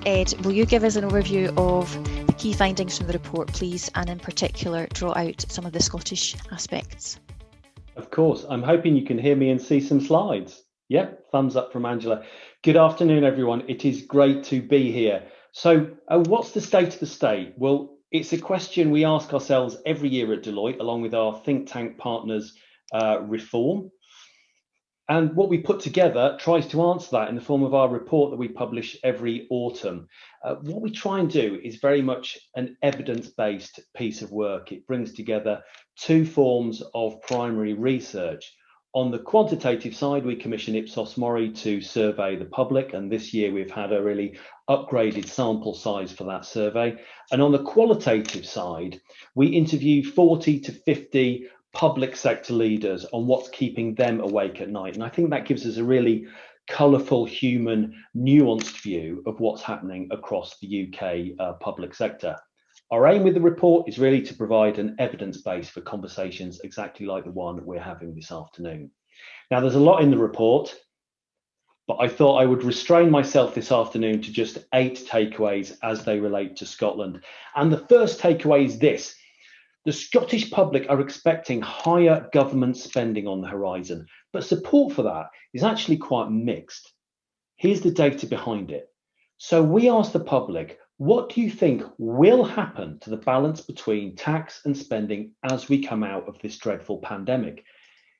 Ed, will you give us an overview of the key findings from the report, please, and in particular draw out some of the Scottish aspects? Of course. I'm hoping you can hear me and see some slides. Yep, thumbs up from Angela. Good afternoon, everyone. It is great to be here. So what's the state of the state? Well, it's a question we ask ourselves every year at Deloitte, along with our think tank partners, Reform. And what we put together tries to answer that in the form of our report that we publish every autumn. What we try and do is very much an evidence-based piece of work. It brings together two forms of primary research. On the quantitative side, we commission Ipsos Mori to survey the public, and this year we've had a really upgraded sample size for that survey. And on the qualitative side, we interview 40 to 50 public sector leaders on what's keeping them awake at night. And I think that gives us a really colourful, human, nuanced view of what's happening across the UK public sector. Our aim with the report is really to provide an evidence base for conversations exactly like the one we're having this afternoon. Now, there's a lot in the report, but I thought I would restrain myself this afternoon to just 8 takeaways as they relate to Scotland. And the first takeaway is this. The Scottish public are expecting higher government spending on the horizon, but support for that is actually quite mixed. Here's the data behind it. So we asked the public, what do you think will happen to the balance between tax and spending as we come out of this dreadful pandemic?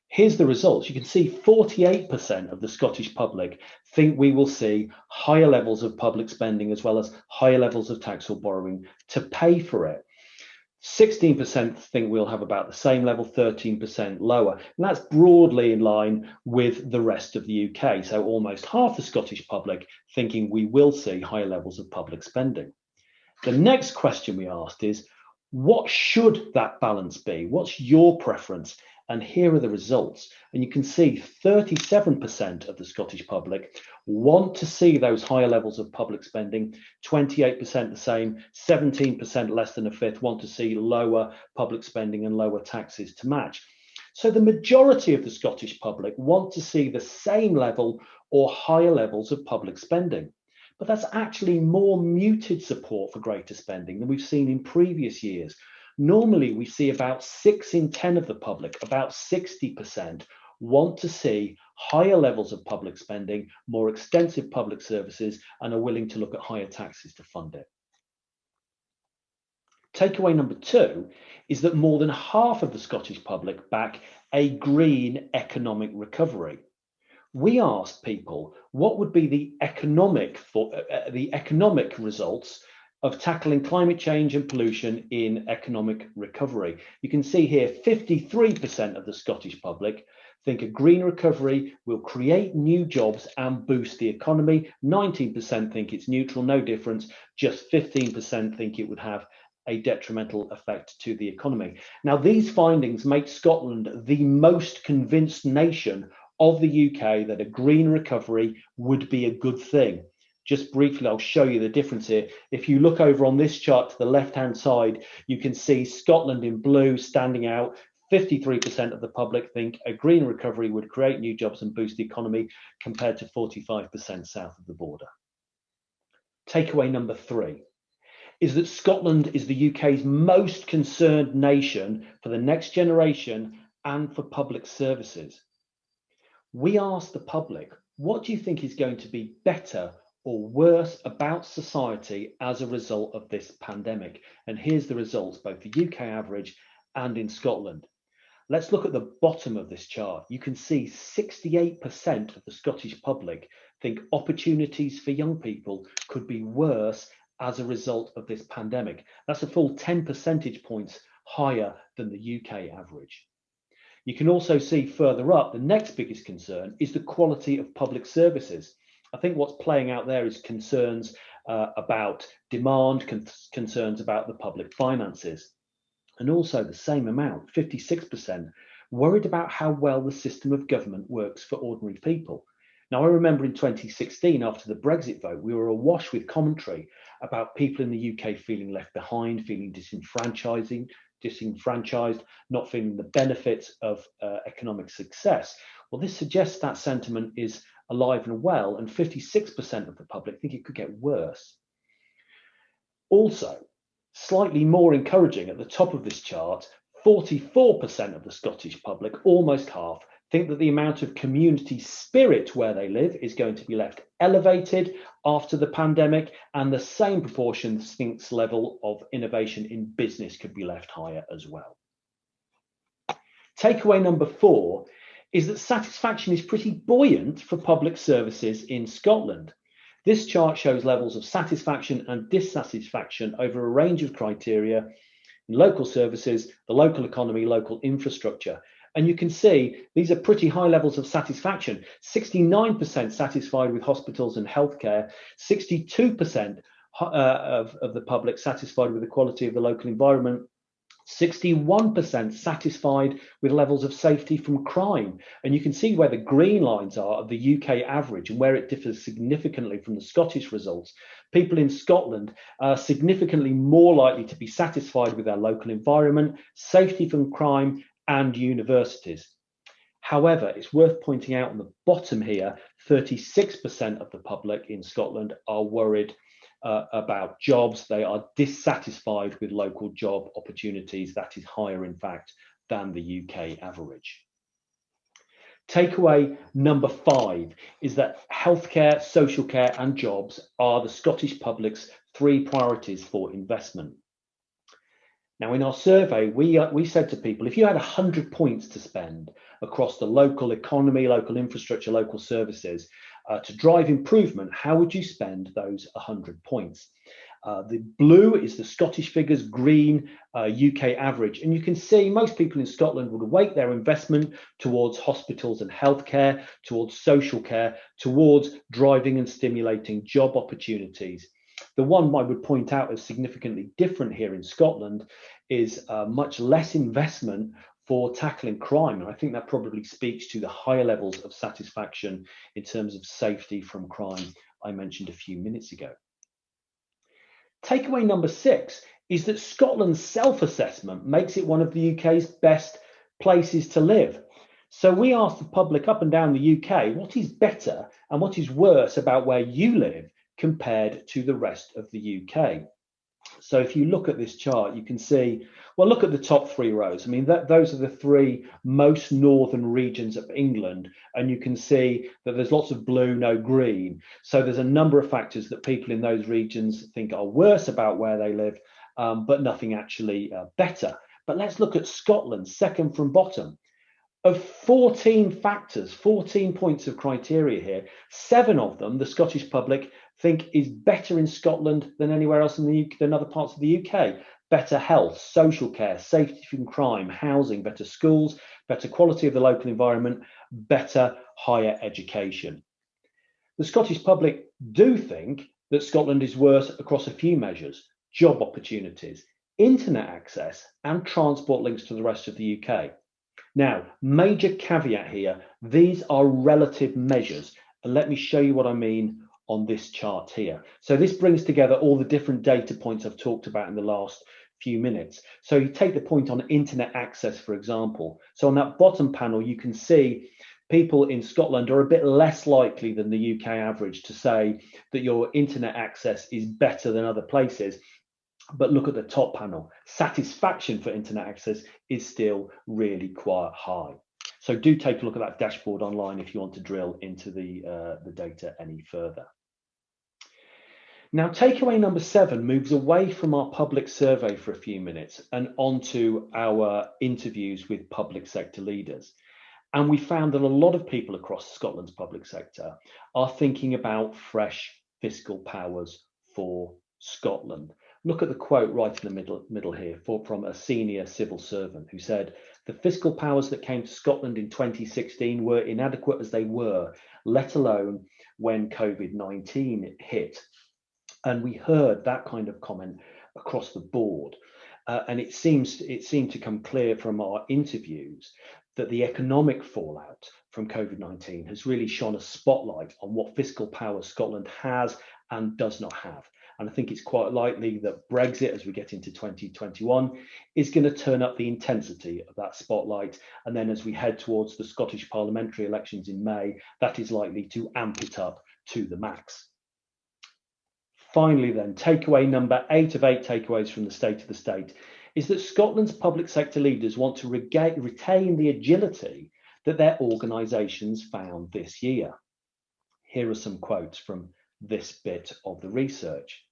Here's the results. You can see 48% of the Scottish public think we will see higher levels of public spending as well as higher levels of tax or borrowing to pay for it. 16% think we'll have about the same level, 13% lower. And that's broadly in line with the rest of the UK. So almost half the Scottish public thinking we will see higher levels of public spending. The next question we asked is, what should that balance be? What's your preference? And here are the results. And you can see 37% of the Scottish public want to see those higher levels of public spending, 28% the same, 17% less than a fifth want to see lower public spending and lower taxes to match. So the majority of the Scottish public want to see the same level or higher levels of public spending. But that's actually more muted support for greater spending than we've seen in previous years. Normally, we see about 6 in 10 of the public, about 60%, want to see higher levels of public spending, more extensive public services, and are willing to look at higher taxes to fund it. Takeaway number 2 is that more than half of the Scottish public back a green economic recovery. We asked people what would be the economic results of tackling climate change and pollution in economic recovery. You can see here 53% of the Scottish public think a green recovery will create new jobs and boost the economy. 19% think it's neutral, no difference. Just 15% think it would have a detrimental effect to the economy. Now, these findings make Scotland the most convinced nation of the UK that a green recovery would be a good thing. Just briefly, I'll show you the difference here. If you look over on this chart to the left-hand side, you can see Scotland in blue standing out. 53% of the public think a green recovery would create new jobs and boost the economy, compared to 45% south of the border. Takeaway number 3 is that Scotland is the UK's most concerned nation for the next generation and for public services. We asked the public, what do you think is going to be better or worse about society as a result of this pandemic? And here's the results, both the UK average and in Scotland. Let's look at the bottom of this chart. You can see 68% of the Scottish public think opportunities for young people could be worse as a result of this pandemic. That's a full 10 percentage points higher than the UK average. You can also see further up, the next biggest concern is the quality of public services. I think what's playing out there is concerns about demand, concerns about the public finances. And also the same amount, 56%, worried about how well the system of government works for ordinary people. Now, I remember in 2016, after the Brexit vote, we were awash with commentary about people in the UK feeling left behind, feeling disenfranchised, not feeling the benefits of economic success. Well, this suggests that sentiment is alive and well, and 56% of the public think it could get worse. Also, slightly more encouraging at the top of this chart, 44% of the Scottish public, almost half, think that the amount of community spirit where they live is going to be left elevated after the pandemic, and the same proportion thinks level of innovation in business could be left higher as well. Takeaway number 4 is that satisfaction is pretty buoyant for public services in Scotland. This chart shows levels of satisfaction and dissatisfaction over a range of criteria in local services, the local economy, local infrastructure. And you can see these are pretty high levels of satisfaction. 69% satisfied with hospitals and healthcare, 62% of the public satisfied with the quality of the local environment, 61% satisfied with levels of safety from crime. And you can see where the green lines are of the UK average and where it differs significantly from the Scottish results. People in Scotland are significantly more likely to be satisfied with their local environment, safety from crime, and universities. However, it's worth pointing out on the bottom here, 36% of the public in Scotland are worried about jobs. They are dissatisfied with local job opportunities. That is higher, in fact, than the UK average. Takeaway number 5 is that healthcare, social care, and jobs are the Scottish public's 3 priorities for investment. Now, in our survey, we said to people, if you had 100 points to spend across the local economy, local infrastructure, local services to drive improvement, how would you spend those 100 points? The blue is the Scottish figures, green UK average. And you can see most people in Scotland would weight their investment towards hospitals and healthcare, towards social care, towards driving and stimulating job opportunities. The one I would point out as significantly different here in Scotland is much less investment for tackling crime. And I think that probably speaks to the higher levels of satisfaction in terms of safety from crime I mentioned a few minutes ago. Takeaway number 6 is that Scotland's self-assessment makes it one of the UK's best places to live. So we asked the public up and down the UK, what is better and what is worse about where you live compared to the rest of the UK? So if you look at this chart, you can see, well, look at the top 3 rows. I mean, those are the 3 most northern regions of England. And you can see that there's lots of blue, no green. So there's a number of factors that people in those regions think are worse about where they live, but nothing actually better. But let's look at Scotland, second from bottom. Of 14 factors, 14 points of criteria here, 7 of them the Scottish public think is better in Scotland than anywhere else in the UK, than other parts of the UK. Better health, social care, safety from crime, housing, better schools, better quality of the local environment, better higher education. The Scottish public do think that Scotland is worse across a few measures: job opportunities, internet access, and transport links to the rest of the UK. Now, major caveat here, these are relative measures. And let me show you what I mean on this chart here. So this brings together all the different data points I've talked about in the last few minutes. So you take the point on internet access, for example. So on that bottom panel, you can see people in Scotland are a bit less likely than the UK average to say that your internet access is better than other places. But look at the top panel. Satisfaction for internet access is still really quite high. So do take a look at that dashboard online if you want to drill into the data any further. Now, takeaway number 7 moves away from our public survey for a few minutes and onto our interviews with public sector leaders. And we found that a lot of people across Scotland's public sector are thinking about fresh fiscal powers for Scotland. Look at the quote right in the middle here from a senior civil servant who said, "The fiscal powers that came to Scotland in 2016 were inadequate as they were, let alone when COVID-19 hit." And we heard that kind of comment across the board. And it seemed to come clear from our interviews that the economic fallout from COVID-19 has really shone a spotlight on what fiscal power Scotland has and does not have. And I think it's quite likely that Brexit, as we get into 2021, is going to turn up the intensity of that spotlight. And then as we head towards the Scottish parliamentary elections in May, that is likely to amp it up to the max. finally then, takeaway number 8 of 8 takeaways from the State of the State is that Scotland's public sector leaders want to retain the agility that their organisations found this year. Here are some quotes from this bit of the research.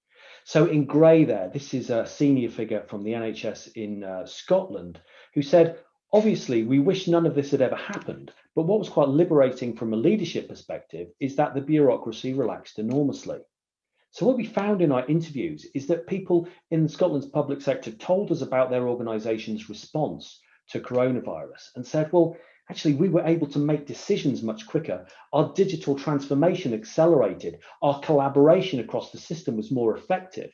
So in grey there, this is a senior figure from the NHS in Scotland who said, obviously, we wish none of this had ever happened, but what was quite liberating from a leadership perspective is that the bureaucracy relaxed enormously. So what we found in our interviews is that people in Scotland's public sector told us about their organisation's response to coronavirus and said, well, actually, we were able to make decisions much quicker. Our digital transformation accelerated. Our collaboration across the system was more effective.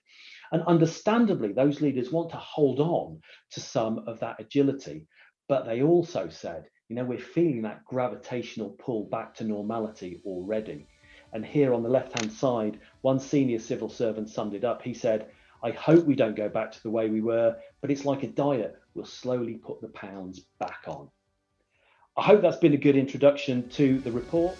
And understandably, those leaders want to hold on to some of that agility. But they also said, we're feeling that gravitational pull back to normality already. And here on the left-hand side, one senior civil servant summed it up. He said, I hope we don't go back to the way we were, but it's like a diet. We'll slowly put the pounds back on. I hope that's been a good introduction to the report.